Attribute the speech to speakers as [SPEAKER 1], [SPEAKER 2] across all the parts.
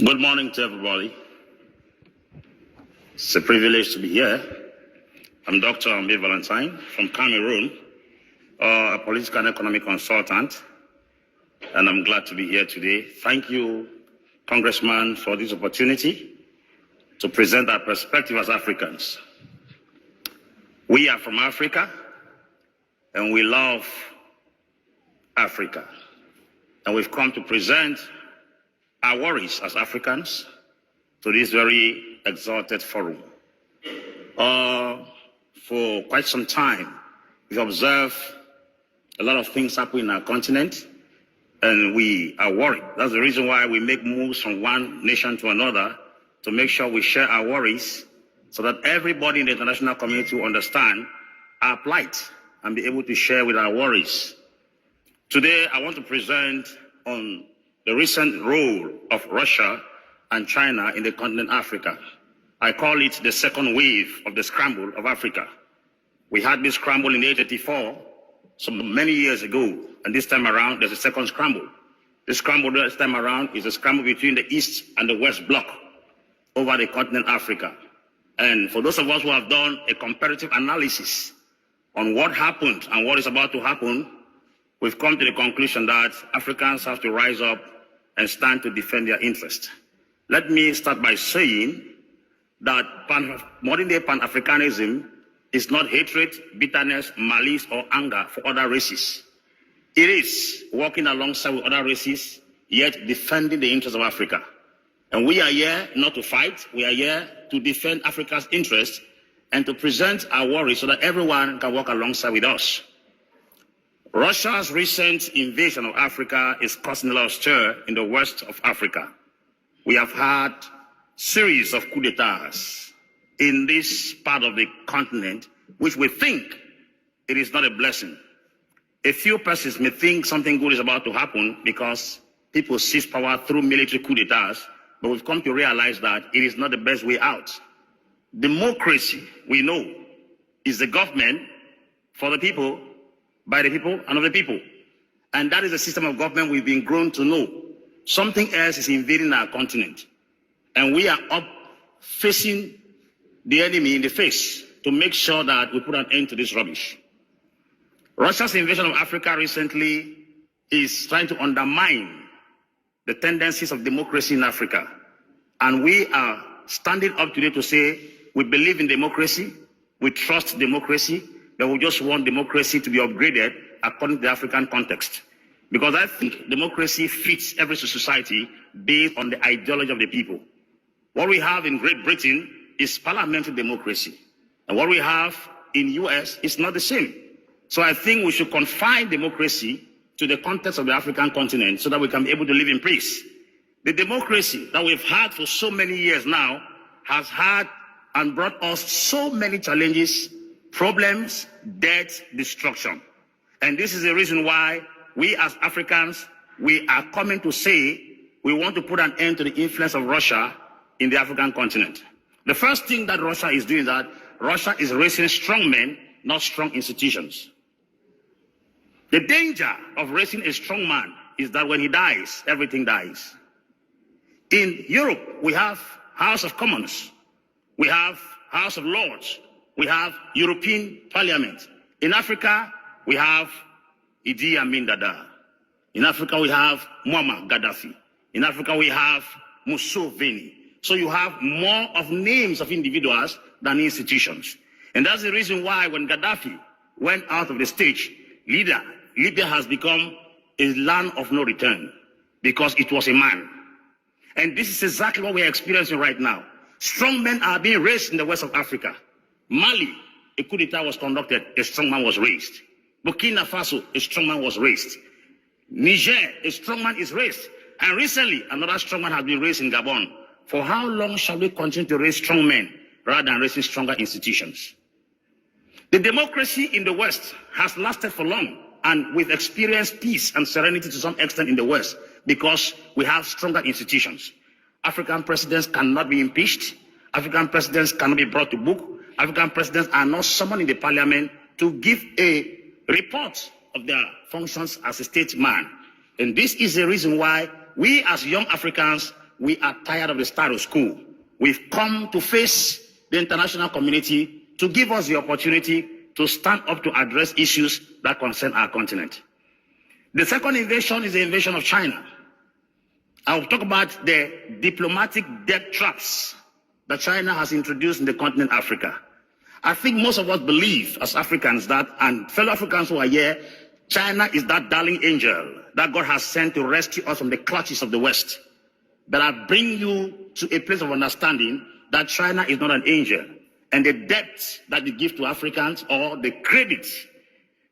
[SPEAKER 1] Good morning to everybody. It's a privilege to be here. I'm Dr. Ambe from Cameroon, a political and economic consultant, and I'm glad to be here today. Thank you, Congressman, for this opportunity to present our perspective as Africans. We are from Africa, and we love Africa. And we've come to present our worries as Africans to this very exalted forum. For quite some time, we've observed a lot of things happen in our continent, and we are worried. That's the reason why we make moves from one nation to another to make sure we share our worries so that everybody in the international community will understand our plight and be able to share with our worries. Today, I want to present on the recent role of Russia and China in the continent Africa. I call it the second wave of the scramble of Africa. We had this scramble in 1884, so many years ago, and this time around, there's a second scramble. The scramble this time around is a scramble between the East and the West Bloc over the continent Africa. And for those of us who have done a comparative analysis on what happened and what is about to happen, we've come to the conclusion that Africans have to rise up and stand to defend their interest. Let me start by saying that modern-day Pan-Africanism is not hatred, bitterness, malice, or anger for other races. It is working alongside with other races, yet defending the interests of Africa. And we are here not to fight, we are here to defend Africa's interests and to present our worries so that everyone can work alongside with us. Russia's recent invasion of Africa is causing a lot of stir in the west of Africa. We have had a series of coups d'etats in this part of the continent, which we think it is not a blessing. A few persons may think something good is about to happen because people seize power through military coups d'etats, but we've come to realize that it is not the best way out. Democracy, we know, is the government for the people, by the people, and of the people. And that is the system of government we've been grown to know. Something else is invading our continent. And we are up facing the enemy in the face to make sure that we put an end to this rubbish. Russia's invasion of Africa recently is trying to undermine the tendencies of democracy in Africa. And we are standing up today to say we believe in democracy, we trust democracy, but we just want democracy to be upgraded according to the African context. Because I think democracy fits every society based on the ideology of the people. What we have in Great Britain is parliamentary democracy. And what we have in US is not the same. So I think we should confine democracy to the context of the African continent so that we can be able to live in peace. The democracy that we've had for so many years now has had and brought us so many challenges, problems, death, destruction. And this is the reason why we as Africans, we are coming to say we want to put an end to the influence of Russia in the African continent. The first thing that Russia is doing is that Russia is raising strong men, not strong institutions. The danger of raising a strong man is that when he dies, everything dies. In Europe, we have House of Commons, we have House of Lords, we have European Parliament. In Africa, we have Idi Amin Dada. In Africa, we have Muammar Gaddafi. In Africa, we have Museveni. So you have more of names of individuals than institutions. And that's the reason why when Gaddafi went out of the stage, Libya has become a land of no return because it was a man. And this is exactly what we are experiencing right now. Strong men are being raised in the west of Africa. Mali, a coup d'etat was conducted, a strong man was raised. Burkina Faso, a strong man was raised. Niger, a strong man is raised. And recently, another strong man has been raised in Gabon. For how long shall we continue to raise strong men rather than raising stronger institutions? The democracy in the West has lasted for long, and we've experienced peace and serenity to some extent in the West because we have stronger institutions. African presidents cannot be impeached. African presidents cannot be brought to book. African presidents are not summoned in the parliament to give a report of their functions as a statesman. And this is the reason why we as young Africans, we are tired of the status quo. We've come to face the international community to give us the opportunity to stand up to address issues that concern our continent. The second invasion is the invasion of China. I will talk about the diplomatic debt traps that China has introduced in the continent Africa. I think most of us believe as Africans that, and fellow Africans who are here, China is that darling angel that God has sent to rescue us from the clutches of the West. But I bring you to a place of understanding that China is not an angel. And the debt that they give to Africans, or the credit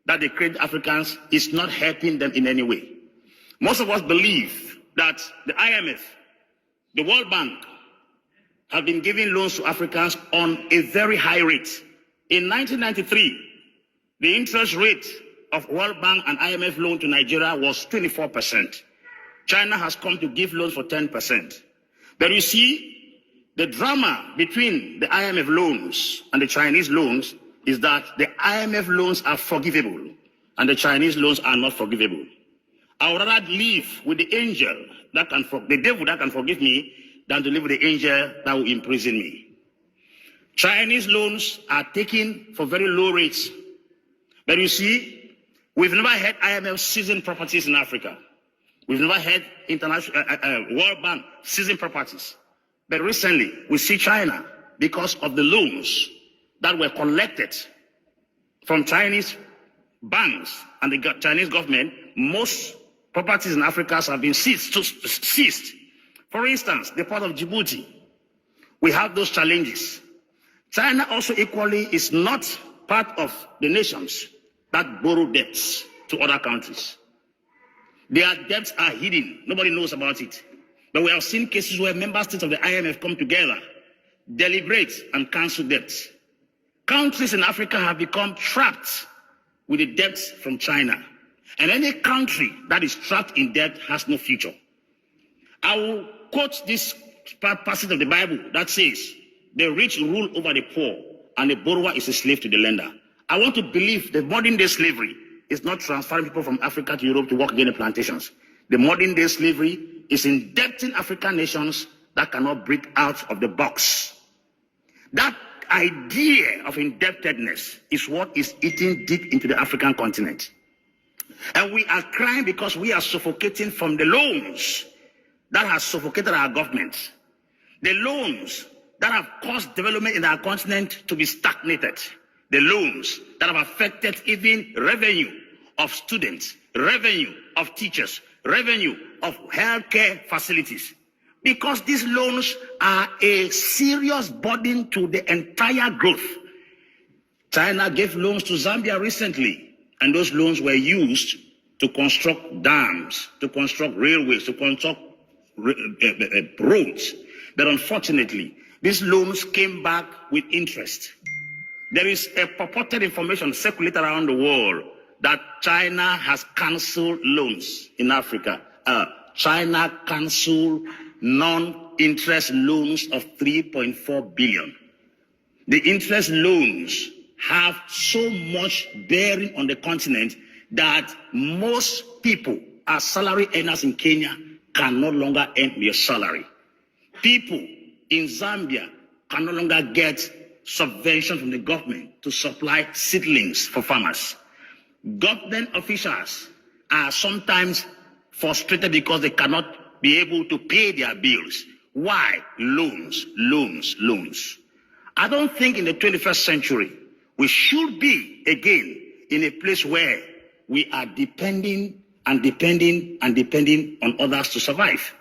[SPEAKER 1] that they credit Africans, is not helping them in any way. Most of us believe that the IMF, the World Bank, have been giving loans to Africans on a very high rate. In 1993, the interest rate of World Bank and IMF loan to Nigeria was 24%. China has come to give loans for 10%. But you see, the drama between the IMF loans and the Chinese loans is that the IMF loans are forgivable and the Chinese loans are not forgivable. I would rather live with the angel that can the devil that can forgive me than to live with the angel that will imprison me. Chinese loans are taken for very low rates. But you see, we've never had IMF seizing properties in Africa. We've never had international World Bank seizing properties. But recently, we see China, because of the loans that were collected from Chinese banks and the Chinese government, most properties in Africa have been seized. For instance, the port of Djibouti, we have those challenges. China also equally is not part of the nations that borrow debts to other countries. Their debts are hidden. Nobody knows about it. But we have seen cases where member states of the IMF come together, deliberate, and cancel debts. Countries in Africa have become trapped with the debts from China. And any country that is trapped in debt has no future. I will quote this passage of the Bible that says, the rich rule over the poor, and the borrower is a slave to the lender. I want to believe the modern day slavery is not transferring people from Africa to Europe to work in the plantations. The modern day slavery is indebting African nations that cannot break out of the box. That idea of indebtedness is what is eating deep into the African continent. And we are crying because we are suffocating from the loans that have suffocated our government. The loans that have caused development in our continent to be stagnated. The loans that have affected even revenue of students, revenue of teachers, revenue of healthcare facilities. Because these loans are a serious burden to the entire growth. China gave loans to Zambia recently, and those loans were used to construct dams, to construct railways, to construct roads. But unfortunately, these loans came back with interest. There is a purported information circulated around the world that China has canceled loans in Africa. China canceled non-interest loans of 3.4 billion. The interest loans have so much bearing on the continent that most people, as salary earners in Kenya, can no longer earn their salary. People in Zambia can no longer get subvention from the government to supply seedlings for farmers. Government officials are sometimes frustrated because they cannot be able to pay their bills. Why? Loans, loans, loans. I don't think in the 21st century we should be again in a place where we are depending on others to survive.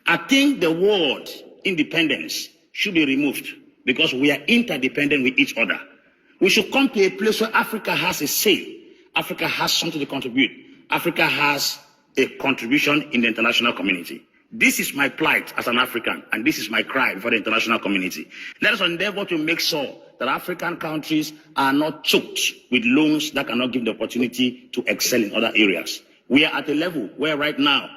[SPEAKER 1] I think the word independence should be removed because we are interdependent with each other. We should come to a place where Africa has a say. Africa has something to contribute. Africa has a contribution in the international community. This is my plight as an African, and this is my cry for the international community. Let us endeavor to make sure that African countries are not choked with loans that cannot give the opportunity to excel in other areas. We are at a level where right now